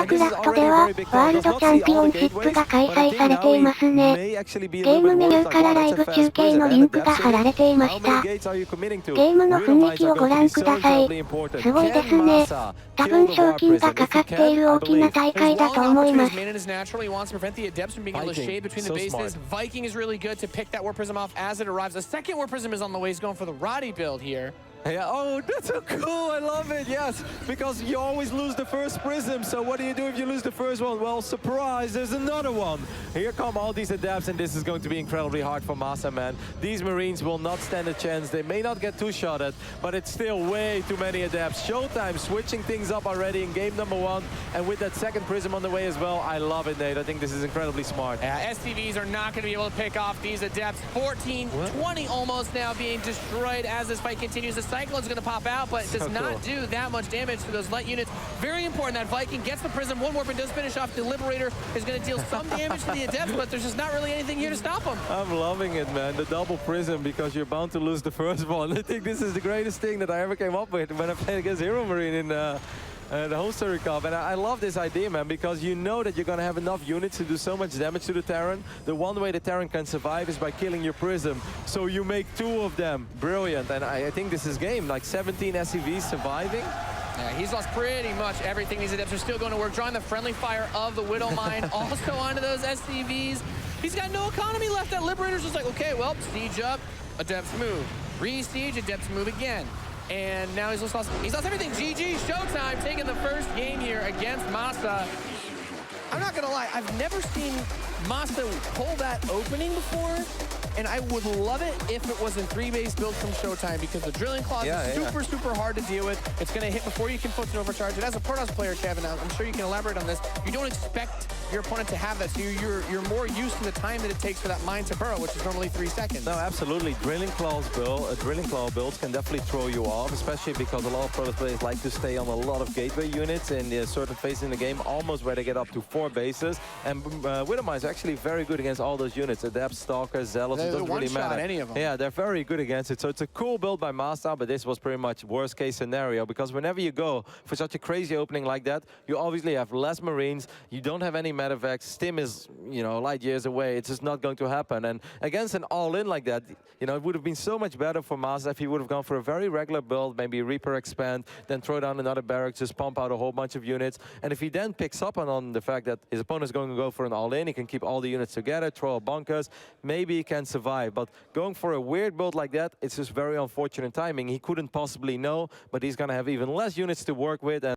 StarCraft2 では、ワールドチャンピオンシップが開催されていますね。ゲームメニューからライブ中継のリンクが貼られていました。ゲームの雰囲気をご覧ください。すごいですね。多分賞金がかかっている大きな大会だと思います。Viking is really good to pick that War Prism off as it arrives. A second War Prism is on the way. He's going for the Roddy build here. Yeah, oh, that's so cool. I love it, yes. Because you always lose the first prism. So what do you do if you lose the first one? Well, surprise, there's another one. Here come all these adepts, and this is going to be incredibly hard for Masa, man. These Marines will not stand a chance. They may not get two-shotted, but it's still way too many adepts. Showtime switching things up already in game number 1. And with that second prism on the way as well, I love it, Nate. I think this is incredibly smart. STVs are not going to be able to pick off these adepts. 14, 20 almost now being destroyed as this fight continues. The Cyclone's going to pop out, but it does not do that much damage to those light units. Very important that Viking gets the prism. One warp and does finish off. The Liberator is going to deal some damage to the adepts, but there's just not really anything here to stop him. I'm loving it, man. The double prism, because you're bound to lose the first one. I think this is the greatest thing that I ever came up with when I played against Hero Marine in the home story cup. And I love this idea, man, because you know that you're going to have enough units to do so much damage to the Terran. The one way the Terran can survive is by killing your prism. So you make 2 of them. Brilliant. And I think this is game. Like 17 SCVs surviving. Yeah, he's lost pretty much everything. These adepts are still going to work. Drawing the friendly fire of the Widow Mine also onto those SCVs. He's got no economy left. That Liberator's just like, okay, well, siege up, adepts move. Re-siege, adepts move again. And now he's lost everything. GG, Showtime taking the first game here against Masa. I'm not gonna lie, I've never seen Masa pull that opening before, and I would love it if it was a 3-base build from Showtime, because the Drilling Claws is super hard to deal with. It's gonna hit before you can put an overcharge. And as a Protoss player, Kevin, I'm sure you can elaborate on this. You don't expect your opponent to have that, so you're more used to the time that it takes for that mine to burrow, which is normally 3 seconds. No, absolutely. Drilling Claw builds can definitely throw you off, especially because a lot of Protoss players like to stay on a lot of gateway units in certain phases in the game, almost where they get up to 4 bases. And Widow Mines are actually very good against all those units. Adepts, Stalkers, Zealots, it doesn't really matter. Any of them. Yeah, they're very good against it. So it's a cool build by Masa, but this was pretty much worst case scenario, because whenever you go for such a crazy opening like that, you obviously have less Marines, you don't have any medevacs, Stim is, you know, light years away. It's just not going to happen. And against an all-in like that, you know, it would have been so much better for Masa if he would have gone for a very regular build, maybe Reaper expand, then throw down another barracks, just pump out a whole bunch of units. And if he then picks up on the fact that his opponent is going to go for an all-in, he can keep all the units together, throw a bunkers, maybe he can survive. But going for a weird build like that, it's just very unfortunate timing. He couldn't possibly know, but he's going to have even less units to work with. And